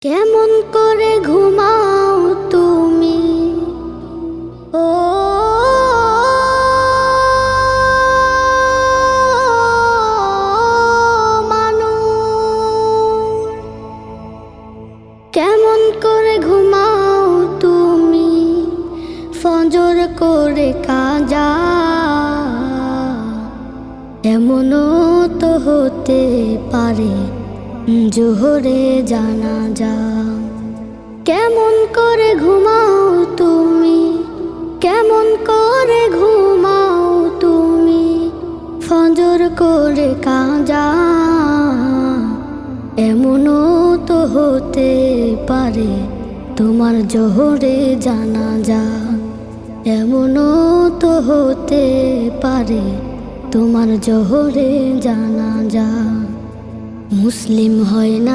কেমন করে ঘুমাও তুমি ও মানুষ, কেমন করে ঘুমাও তুমি ফজর করে কাজা, এমনও তো হতে পারে জোহরে জানাজা। কেমন করে ঘুমাও তুমি, কেমন করে ঘুমাও তুমি ফজর করে কাজা, এমনও তো হতে পারে তোমার জোহরে জানাজা, এমনও তো হতে পারে তোমার জোহরে জানাজা। মুসলিম হয় না